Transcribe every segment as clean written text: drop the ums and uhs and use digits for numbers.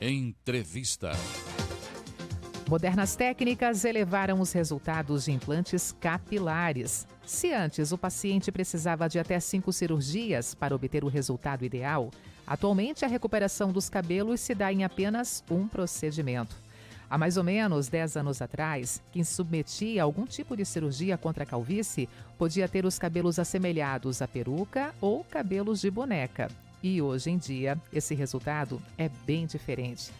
Entrevista. Modernas técnicas elevaram os resultados de implantes capilares. Se antes o paciente precisava de até 5 cirurgias para obter o resultado ideal, atualmente a recuperação dos cabelos se dá em apenas um procedimento. Há mais ou menos 10 anos atrás, quem se submetia a algum tipo de cirurgia contra a calvície podia ter os cabelos assemelhados a peruca ou cabelos de boneca. E hoje em dia, esse resultado é bem diferente.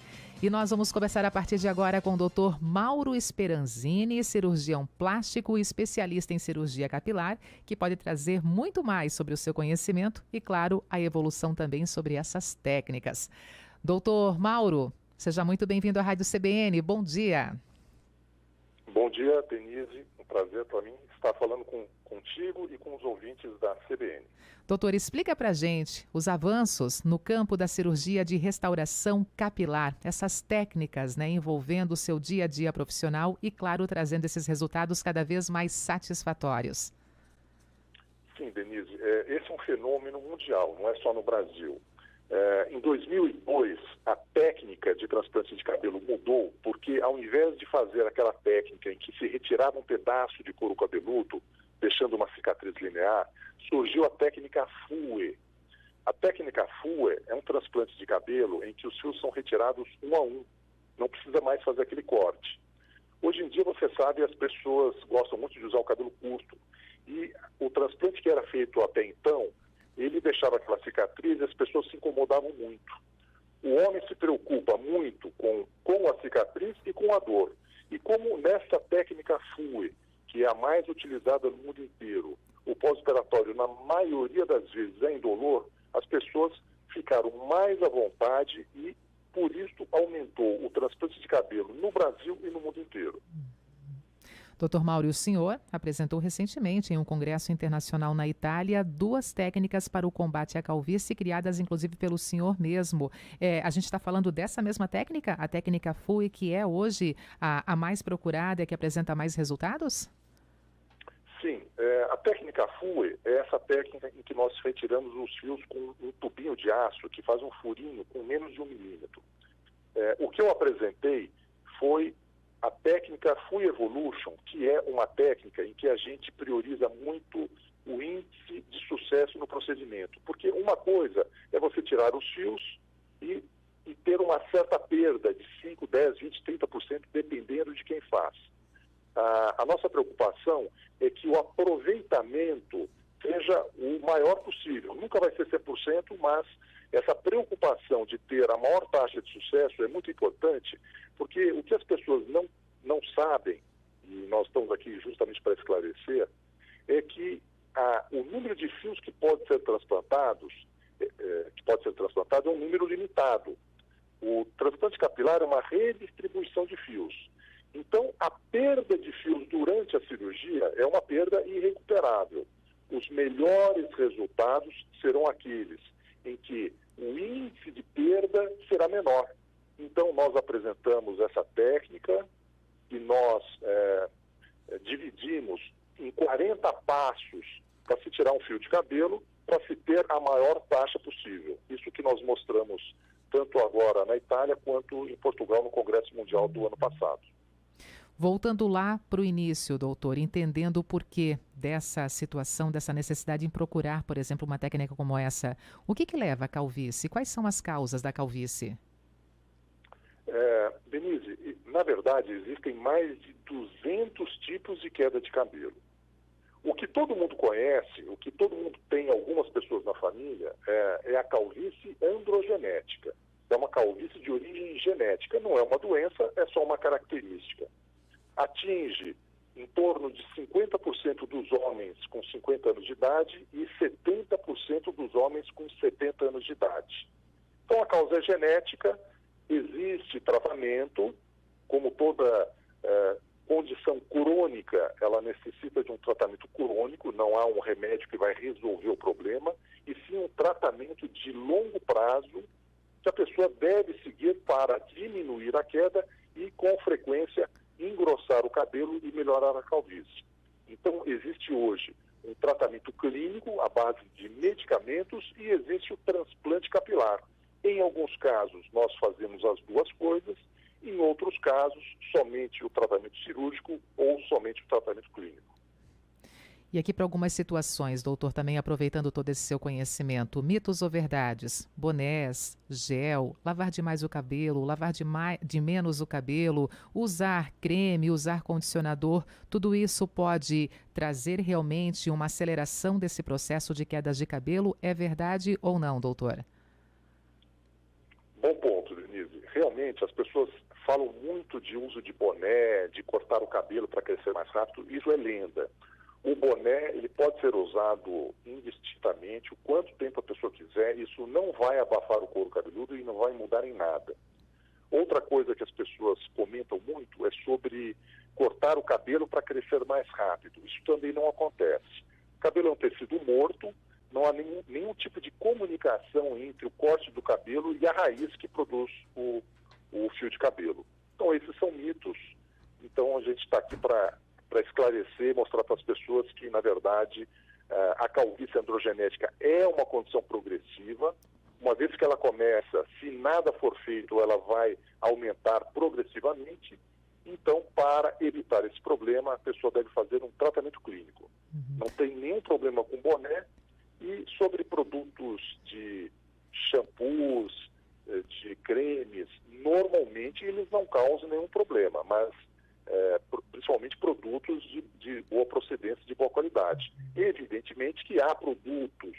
E nós vamos conversar a partir de agora com o Dr. Mauro Speranzini, cirurgião plástico e especialista em cirurgia capilar, que pode trazer muito mais sobre o seu conhecimento e, claro, a evolução também sobre essas técnicas. Doutor Mauro, seja muito bem-vindo à Rádio CBN. Bom dia. Bom dia, Denise. Um prazer para mim estar falando contigo e com os ouvintes da CBN. Doutor, explica pra gente os avanços no campo da cirurgia de restauração capilar, essas técnicas, envolvendo o seu dia a dia profissional e, claro, trazendo esses resultados cada vez mais satisfatórios. Sim, Denise, esse é um fenômeno mundial, não é só no Brasil. Em 2002, a técnica de transplante de cabelo mudou porque, ao invés de fazer aquela técnica em que se retirava um pedaço de couro cabeludo, deixando uma cicatriz linear, surgiu a técnica FUE. A técnica FUE é um transplante de cabelo em que os fios são retirados um a um. Não precisa mais fazer aquele corte. Hoje em dia, você sabe, as pessoas gostam muito de usar o cabelo curto. E o transplante que era feito até então, ele deixava aquela cicatriz e as pessoas se incomodavam muito. O homem se preocupa muito com a cicatriz e com a dor. E como nessa técnica FUE, que é a mais utilizada no mundo inteiro, o pós-operatório, na maioria das vezes, é indolor, as pessoas ficaram mais à vontade e, por isso, aumentou o transplante de cabelo no Brasil e no mundo inteiro. Dr. Mauro, o senhor apresentou recentemente em um congresso internacional na Itália 2 técnicas para o combate à calvície, criadas inclusive pelo senhor mesmo. A gente está falando dessa mesma técnica, a técnica FUE, que é hoje a mais procurada e que apresenta mais resultados? Sim, a técnica FUE é essa técnica em que nós retiramos os fios com um tubinho de aço que faz um furinho com menos de 1 milímetro. O que eu apresentei foi a técnica FUE Evolution, que é uma técnica em que a gente prioriza muito o índice de sucesso no procedimento. Porque uma coisa é você tirar os fios e ter uma certa perda de 5, 10, 20, 30%, dependendo de quem faz. A nossa preocupação é que o aproveitamento seja o maior possível. Nunca vai ser 100%, mas essa preocupação de ter a maior taxa de sucesso é muito importante, porque o que as pessoas não sabem, e nós estamos aqui justamente para esclarecer, é que o número de fios que pode ser transplantado é um número limitado. O transplante capilar é uma redistribuição de fios. Então, a perda de fios durante a cirurgia é uma perda irrecuperável. Os melhores resultados serão aqueles em que o índice de perda será menor. Então, nós apresentamos essa técnica que nós dividimos em 40 passos para se tirar um fio de cabelo, para se ter a maior taxa possível. Isso que nós mostramos tanto agora na Itália quanto em Portugal no Congresso Mundial do ano passado. Voltando lá para o início, doutor, entendendo o porquê dessa situação, dessa necessidade em procurar, por exemplo, uma técnica como essa, o que leva à calvície? Quais são as causas da calvície? Denise, na verdade, existem mais de 200 tipos de queda de cabelo. O que todo mundo conhece, o que todo mundo tem, algumas pessoas na família, é a calvície androgenética. É uma calvície de origem genética, não é uma doença, é só uma característica. Atinge em torno de 50% dos homens com 50 anos de idade e 70% dos homens com 70 anos de idade. Então a causa é genética, existe tratamento, como toda condição crônica, ela necessita de um tratamento crônico, não há um remédio que vai resolver o problema, e sim um tratamento de longo prazo que a pessoa deve seguir para diminuir a queda e, com frequência, engrossar o cabelo e melhorar a calvície. Então, existe hoje um tratamento clínico à base de medicamentos e existe o transplante capilar, Em alguns casos, nós fazemos as duas coisas, em outros casos, somente o tratamento cirúrgico ou somente o tratamento clínico. E aqui para algumas situações, doutor, também aproveitando todo esse seu conhecimento, mitos ou verdades? Bonés, gel, lavar demais o cabelo, lavar de menos o cabelo, usar creme, usar condicionador, tudo isso pode trazer realmente uma aceleração desse processo de quedas de cabelo? É verdade ou não, doutora? Bom ponto, Denise. Realmente, as pessoas falam muito de uso de boné, de cortar o cabelo para crescer mais rápido. Isso é lenda. O boné, ele pode ser usado indistintamente, o quanto tempo a pessoa quiser. Isso não vai abafar o couro cabeludo e não vai mudar em nada. Outra coisa que as pessoas comentam muito é sobre cortar o cabelo para crescer mais rápido. Isso também não acontece. O cabelo é um tecido morto, não há nenhum tipo de comunicação entre o corte do cabelo e a raiz que produz o fio de cabelo. Então, esses são mitos. Então, a gente está aqui para esclarecer, mostrar para as pessoas que, na verdade, a calvície androgenética é uma condição progressiva. Uma vez que ela começa, se nada for feito, ela vai aumentar progressivamente. Então, para evitar esse problema, a pessoa deve fazer um tratamento clínico. Não tem nenhum problema com boné. E sobre produtos de shampoos, de cremes, normalmente eles não causam nenhum problema, mas principalmente produtos de boa procedência, de boa qualidade. Evidentemente que há produtos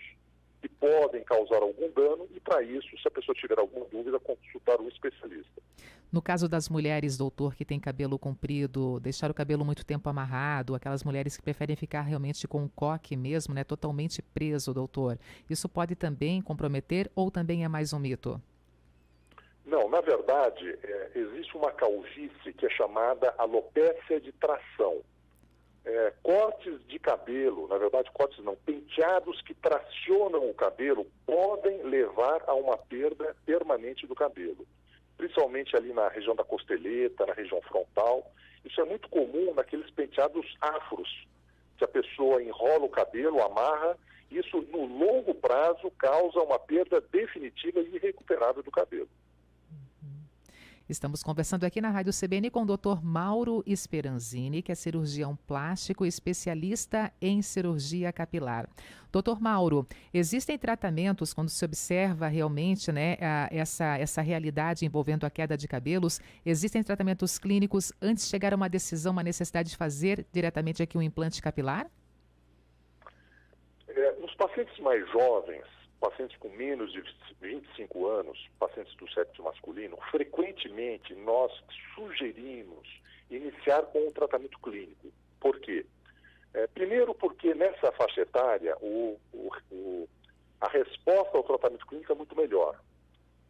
que podem causar algum dano e, para isso, se a pessoa tiver alguma dúvida, consultar um especialista. No caso das mulheres, doutor, que tem cabelo comprido, deixar o cabelo muito tempo amarrado, aquelas mulheres que preferem ficar realmente com o coque mesmo, né, totalmente preso, doutor, isso pode também comprometer ou também é mais um mito? Não, na verdade, existe uma calvície que é chamada alopécia de tração. Cortes de cabelo, na verdade cortes não, penteados que tracionam o cabelo podem levar a uma perda permanente do cabelo, principalmente ali na região da costeleta, na região frontal. Isso é muito comum naqueles penteados afros, que a pessoa enrola o cabelo, amarra, isso no longo prazo causa uma perda definitiva e irrecuperável do cabelo. Estamos conversando aqui na Rádio CBN com o Dr. Mauro Speranzini, que é cirurgião plástico e especialista em cirurgia capilar. Dr. Mauro, existem tratamentos quando se observa realmente, né, essa realidade envolvendo a queda de cabelos? Existem tratamentos clínicos antes de chegar a uma decisão, uma necessidade de fazer diretamente aqui um implante capilar? Nos pacientes mais jovens, pacientes com menos de 25 anos, pacientes do sexo masculino, frequentemente nós sugerimos iniciar com um tratamento clínico. Por quê? Primeiro porque nessa faixa etária a resposta ao tratamento clínico é muito melhor.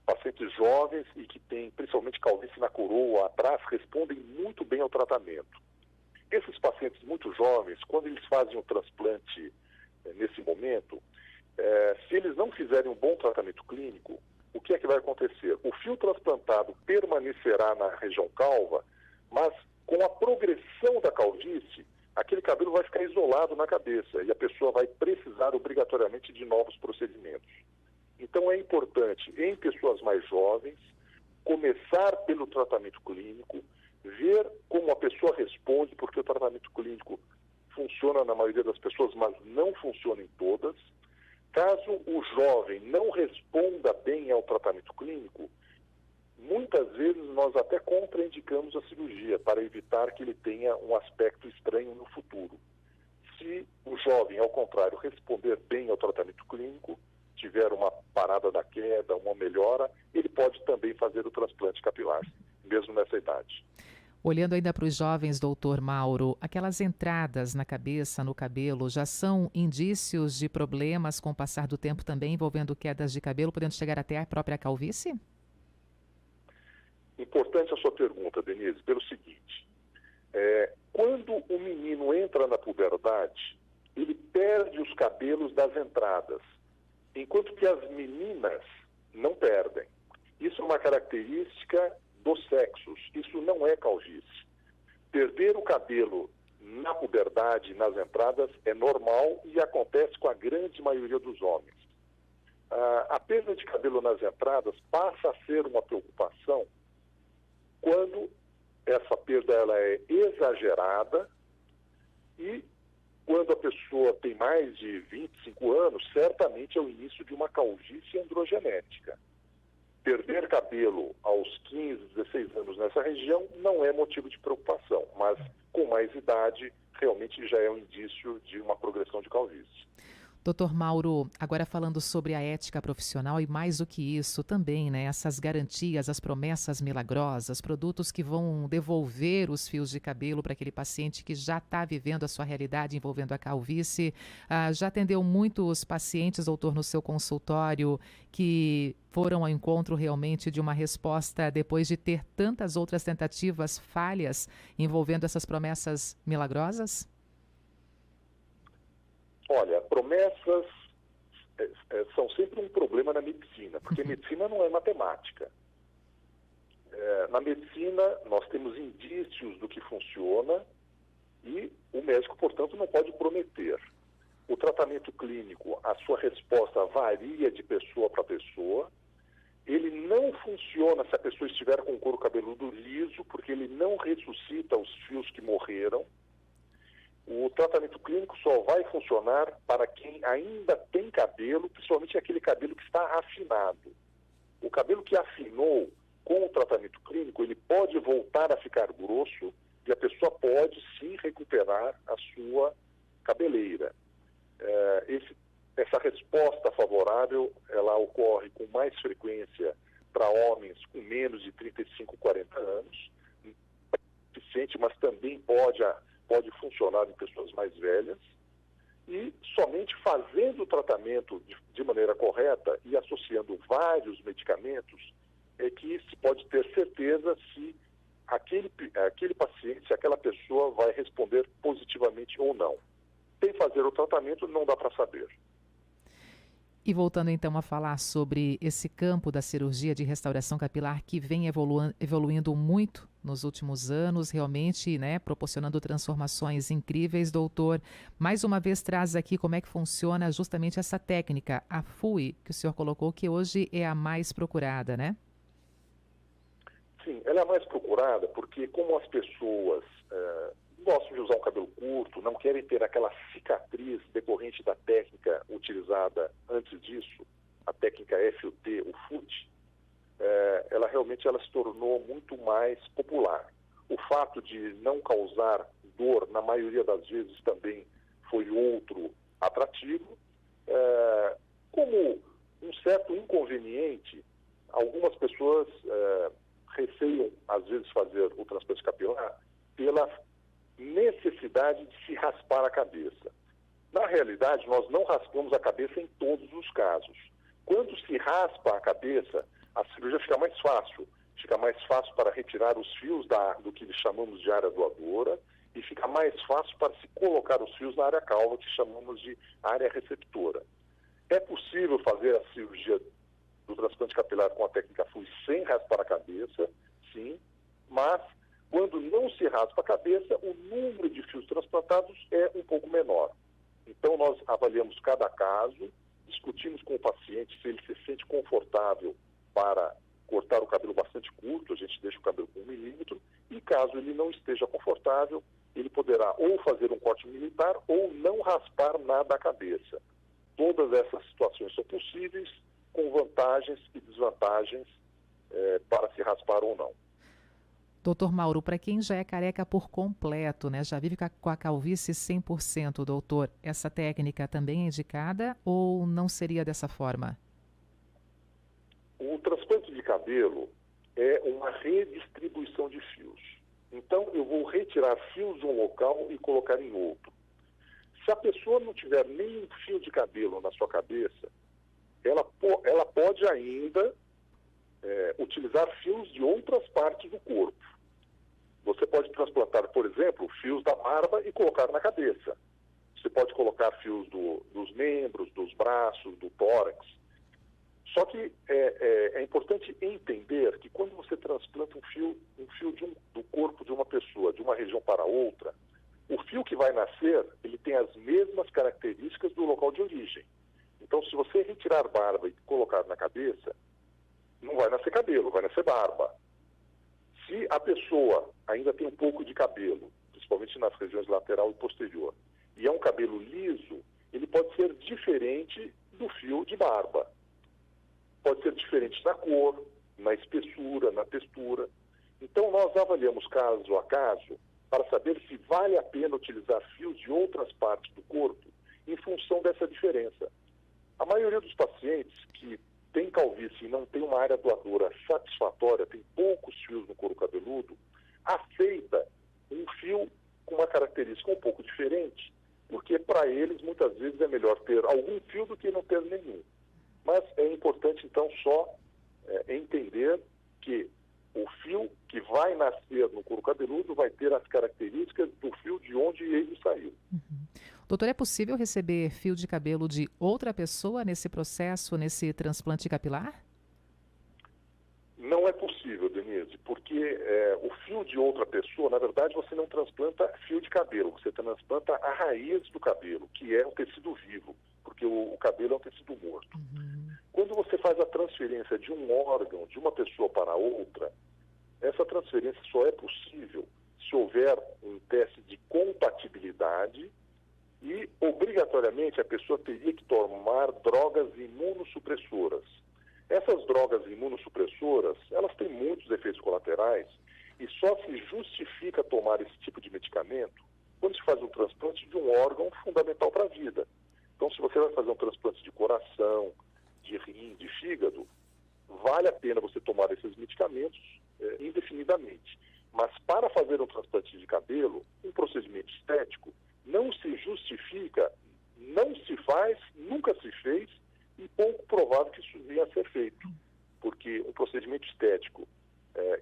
Pacientes jovens e que têm principalmente calvície na coroa atrás respondem muito bem ao tratamento. Esses pacientes muito jovens, quando eles fazem o transplante nesse momento, se eles não fizerem um bom tratamento clínico, o que é que vai acontecer? O fio transplantado permanecerá na região calva, mas com a progressão da calvície, aquele cabelo vai ficar isolado na cabeça e a pessoa vai precisar obrigatoriamente de novos procedimentos. Então é importante, em pessoas mais jovens, começar pelo tratamento clínico, ver como a pessoa responde, porque o tratamento clínico funciona na maioria das pessoas, mas não funciona em todas. Caso o jovem não responda bem ao tratamento clínico, muitas vezes nós até contraindicamos a cirurgia para evitar que ele tenha um aspecto estranho no futuro. Se o jovem, ao contrário, responder bem ao tratamento clínico, tiver uma parada da queda, uma melhora, ele pode também fazer o transplante capilar, mesmo nessa idade. Olhando ainda para os jovens, doutor Mauro, aquelas entradas na cabeça, no cabelo, já são indícios de problemas com o passar do tempo também envolvendo quedas de cabelo, podendo chegar até a própria calvície? Importante a sua pergunta, Denise, pelo seguinte, quando o menino entra na puberdade, ele perde os cabelos das entradas, enquanto que as meninas não perdem. Isso é uma característica dos sexos, isso não é calvície. Perder o cabelo na puberdade, nas entradas, é normal e acontece com a grande maioria dos homens. A perda de cabelo nas entradas passa a ser uma preocupação quando essa perda ela é exagerada e quando a pessoa tem mais de 25 anos, certamente é o início de uma calvície androgenética. Perder cabelo aos 15, 16 anos nessa região não é motivo de preocupação, mas com mais idade realmente já é um indício de uma progressão de calvície. Doutor Mauro, agora falando sobre a ética profissional e mais do que isso também, né? Essas garantias, as promessas milagrosas, produtos que vão devolver os fios de cabelo para aquele paciente que já está vivendo a sua realidade envolvendo a calvície. Já atendeu muitos pacientes, doutor, no seu consultório que foram ao encontro realmente de uma resposta depois de ter tantas outras tentativas falhas envolvendo essas promessas milagrosas? Olha, promessas são sempre um problema na medicina, porque medicina não é matemática. Na medicina, nós temos indícios do que funciona e o médico, portanto, não pode prometer. O tratamento clínico, a sua resposta varia de pessoa para pessoa. Ele não funciona se a pessoa estiver com o couro cabeludo liso, porque ele não ressuscita os fios que morreram. O tratamento clínico só vai funcionar para quem ainda tem cabelo, principalmente aquele cabelo que está afinado. O cabelo que afinou com o tratamento clínico, ele pode voltar a ficar grosso e a pessoa pode sim recuperar a sua cabeleira. Essa resposta favorável, ela ocorre com mais frequência para homens com menos de 35, 40 anos, suficiente, mas também pode funcionar em pessoas mais velhas, e somente fazendo o tratamento de maneira correta e associando vários medicamentos é que se pode ter certeza se aquele paciente, se aquela pessoa vai responder positivamente ou não. Sem fazer o tratamento não dá para saber. E voltando então a falar sobre esse campo da cirurgia de restauração capilar que vem evoluindo muito nos últimos anos, realmente, né, proporcionando transformações incríveis, doutor. Mais uma vez traz aqui como é que funciona justamente essa técnica, a FUE, que o senhor colocou, que hoje é a mais procurada, né? Sim, ela é a mais procurada porque como as pessoas gostam de usar um cabelo curto, não querem ter aquela cicatriz decorrente da técnica utilizada antes disso, a técnica FUT, o FUT, ela realmente se tornou muito mais popular. O fato de não causar dor, na maioria das vezes, também foi outro atrativo. Como um certo inconveniente, algumas pessoas receiam, às vezes, fazer o transplante capilar pela necessidade de se raspar a cabeça. Na realidade, nós não raspamos a cabeça em todos os casos. Quando se raspa a cabeça, a cirurgia fica mais fácil. Fica mais fácil para retirar os fios do que chamamos de área doadora e fica mais fácil para se colocar os fios na área calva, que chamamos de área receptora. É possível fazer a cirurgia do transplante capilar com a técnica FUE sem raspar a cabeça, sim, mas quando não se raspa a cabeça, o número de fios transplantados é um pouco menor. Então, nós avaliamos cada caso, discutimos com o paciente se ele se sente confortável para cortar o cabelo bastante curto, a gente deixa o cabelo com 1 milímetro, e caso ele não esteja confortável, ele poderá ou fazer um corte militar ou não raspar nada a cabeça. Todas essas situações são possíveis, com vantagens e desvantagens para se raspar ou não. Doutor Mauro, para quem já é careca por completo, né, já vive com a calvície 100%, doutor, essa técnica também é indicada ou não seria dessa forma? O transplante de cabelo é uma redistribuição de fios. Então, eu vou retirar fios de um local e colocar em outro. Se a pessoa não tiver nenhum fio de cabelo na sua cabeça, ela pode ainda utilizar fios de outras partes do corpo. Você pode transplantar, por exemplo, fios da barba e colocar na cabeça. Você pode colocar fios dos membros, dos braços, do tórax. Só que é importante entender que quando você transplanta um fio do corpo de uma pessoa, de uma região para outra, o fio que vai nascer, ele tem as mesmas características do local de origem. Então, se você retirar barba e colocar na cabeça, não vai nascer cabelo, vai nascer barba. Se a pessoa ainda tem um pouco de cabelo, principalmente nas regiões lateral e posterior, e é um cabelo liso, ele pode ser diferente do fio de barba. Pode ser diferente na cor, na espessura, na textura. Então, nós avaliamos caso a caso para saber se vale a pena utilizar fios de outras partes do corpo em função dessa diferença. A maioria dos pacientes que tem calvície e não tem uma área doadora satisfatória, tem poucos fios no couro cabeludo, aceita um fio com uma característica um pouco diferente, porque para eles muitas vezes é melhor ter algum fio do que não ter nenhum. Mas é importante então só entender que o fio que vai nascer no couro cabeludo vai ter as características do fio de onde ele saiu. Doutor, é possível receber fio de cabelo de outra pessoa nesse processo, nesse transplante capilar? Não é possível, Denise, porque o fio de outra pessoa, na verdade, você não transplanta fio de cabelo, você transplanta a raiz do cabelo, que é um tecido vivo, porque o cabelo é um tecido morto. Quando você faz a transferência de um órgão de uma pessoa para outra, essa transferência só é possível se houver um teste de compatibilidade e, obrigatoriamente, a pessoa teria que tomar drogas imunossupressoras. Essas drogas imunossupressoras, elas têm muitos efeitos colaterais e só se justifica tomar esse tipo de medicamento quando se faz um transplante de um órgão fundamental para a vida. Então, se você vai fazer um transplante de coração, de rim, de fígado, vale a pena você tomar esses medicamentos indefinidamente. Mas para fazer um transplante de cabelo, um procedimento estético, não se justifica, não se faz, nunca se fez e pouco provável que isso venha a ser feito. Porque um procedimento estético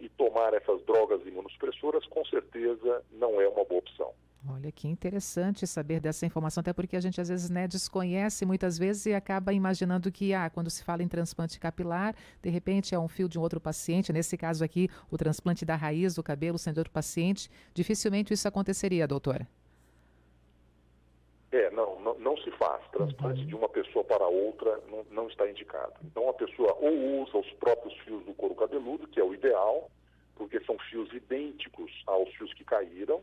e tomar essas drogas imunossupressoras, com certeza, não é uma boa opção. Olha, que interessante saber dessa informação, até porque a gente às vezes desconhece muitas vezes e acaba imaginando que quando se fala em transplante capilar, de repente é um fio de um outro paciente, nesse caso aqui, o transplante da raiz do cabelo sendo outro paciente, dificilmente isso aconteceria, doutora. Não se faz. Transplante de uma pessoa para outra não está indicado. Então, a pessoa ou usa os próprios fios do couro cabeludo, que é o ideal, porque são fios idênticos aos fios que caíram,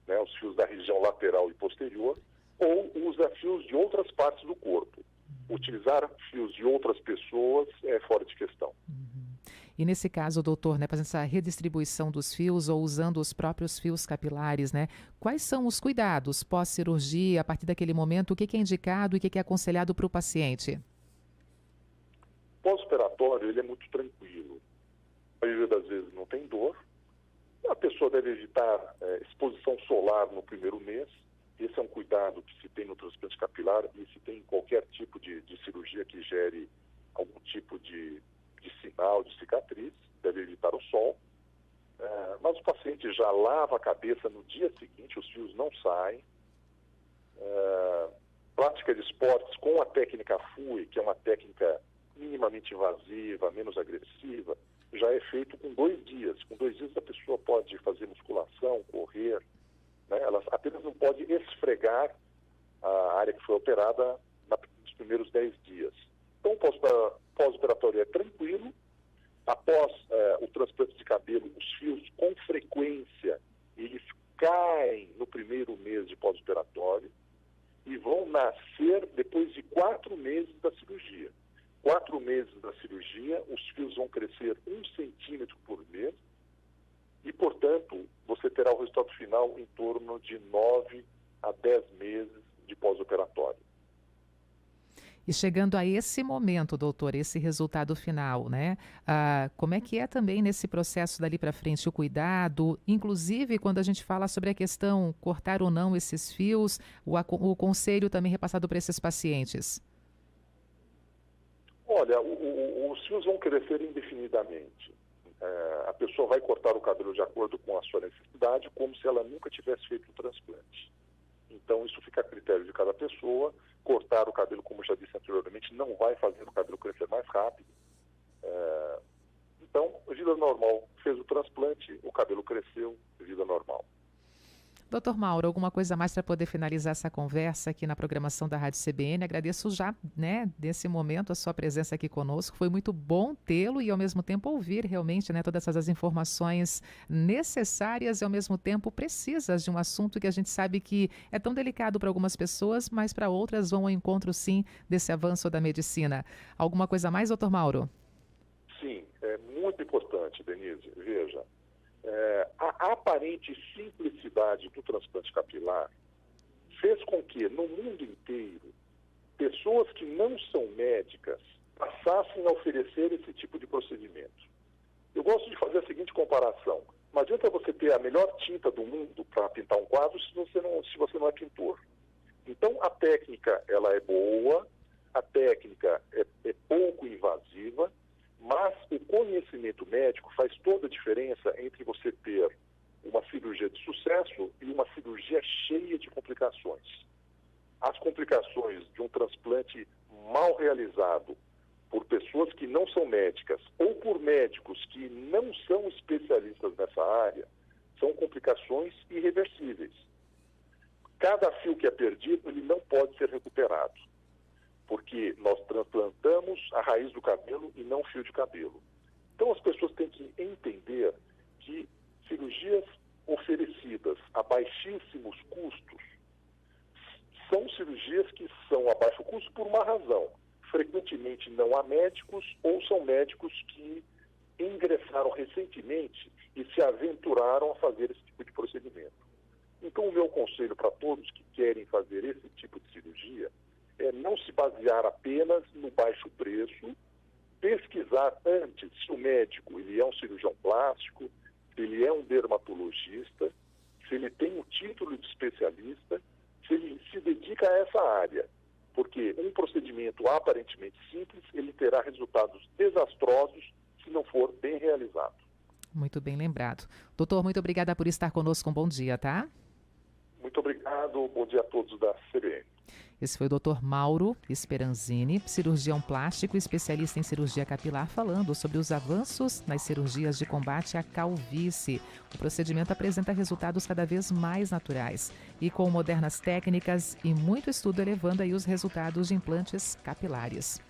né, os fios da região lateral e posterior, ou usa fios de outras partes do corpo. Utilizar fios de outras pessoas é fora de questão. E nesse caso, doutor, fazendo essa redistribuição dos fios ou usando os próprios fios capilares, quais são os cuidados pós-cirurgia, a partir daquele momento, o que é indicado e o que é aconselhado para o paciente? Pós-operatório, ele é muito tranquilo. A maioria das vezes não tem dor. A pessoa deve evitar exposição solar no primeiro mês. Esse é um cuidado que se tem no transplante capilar e se tem em qualquer tipo de cirurgia que gere algum tipo de sinal, de cicatriz, deve evitar o sol. Mas o paciente já lava a cabeça no dia seguinte, os fios não saem. Prática de esportes com a técnica FUE, que é uma técnica minimamente invasiva, menos agressiva, já é feito com 2 dias. Com 2 dias a pessoa pode fazer musculação, correr, ela apenas não pode esfregar a área que foi operada nos primeiros 10 dias. Então, o pós-operatório é tranquilo. Após o transplante de cabelo, os fios, com frequência, eles caem no primeiro mês de pós-operatório e vão nascer depois de 4 meses da cirurgia. 4 meses da cirurgia, os fios vão crescer 1 centímetro por mês e, portanto, você terá o resultado final em torno de 9 a 10 meses de pós-operatório. E chegando a esse momento, doutor, esse resultado final, como é que é também nesse processo dali para frente o cuidado, inclusive quando a gente fala sobre a questão cortar ou não esses fios, o conselho também repassado para esses pacientes? Olha, os fios vão crescer indefinidamente. A pessoa vai cortar o cabelo de acordo com a sua necessidade, como se ela nunca tivesse feito o transplante. Então, isso fica a critério de cada pessoa. Cortar o cabelo, como já disse anteriormente, não vai fazer o cabelo crescer mais rápido. Então, vida normal. Fez o transplante, o cabelo cresceu, vida normal. Doutor Mauro, alguma coisa mais para poder finalizar essa conversa aqui na programação da Rádio CBN? Agradeço já, nesse momento, a sua presença aqui conosco. Foi muito bom tê-lo e, ao mesmo tempo, ouvir realmente todas essas informações necessárias e, ao mesmo tempo, precisas de um assunto que a gente sabe que é tão delicado para algumas pessoas, mas para outras vão ao encontro, sim, desse avanço da medicina. Alguma coisa mais, doutor Mauro? Sim, é muito importante, Denise. Veja, a aparente simplicidade do transplante capilar fez com que, no mundo inteiro, pessoas que não são médicas passassem a oferecer esse tipo de procedimento. Eu gosto de fazer a seguinte comparação. Não adianta você ter a melhor tinta do mundo para pintar um quadro se você não é pintor. Então, a técnica ela é boa, a técnica é pouco invasiva, mas o conhecimento médico faz toda a diferença entre você ter uma cirurgia de sucesso e uma cirurgia cheia de complicações. As complicações de um transplante mal realizado por pessoas que não são médicas ou por médicos que não são especialistas nessa área são complicações irreversíveis. Cada fio que é perdido, ele não pode ser recuperado, porque nós transplantamos a raiz do cabelo e não o fio de cabelo. Então as pessoas têm que entender que cirurgias oferecidas a baixíssimos custos são cirurgias que são a baixo custo por uma razão. Frequentemente não há médicos ou são médicos que ingressaram recentemente e se aventuraram a fazer esse tipo de procedimento. Então o meu conselho para todos que querem fazer esse tipo de cirurgia é não se basear apenas no baixo preço, pesquisar antes se o médico ele é um cirurgião plástico, se ele é um dermatologista, se ele tem o título de especialista, se ele se dedica a essa área. Porque um procedimento aparentemente simples, ele terá resultados desastrosos se não for bem realizado. Muito bem lembrado. Doutor, muito obrigada por estar conosco. Um bom dia, tá? Muito obrigado. Bom dia a todos da CBN. Esse foi o Dr. Mauro Speranzini, cirurgião plástico e especialista em cirurgia capilar, falando sobre os avanços nas cirurgias de combate à calvície. O procedimento apresenta resultados cada vez mais naturais e com modernas técnicas e muito estudo elevando aí os resultados de implantes capilares.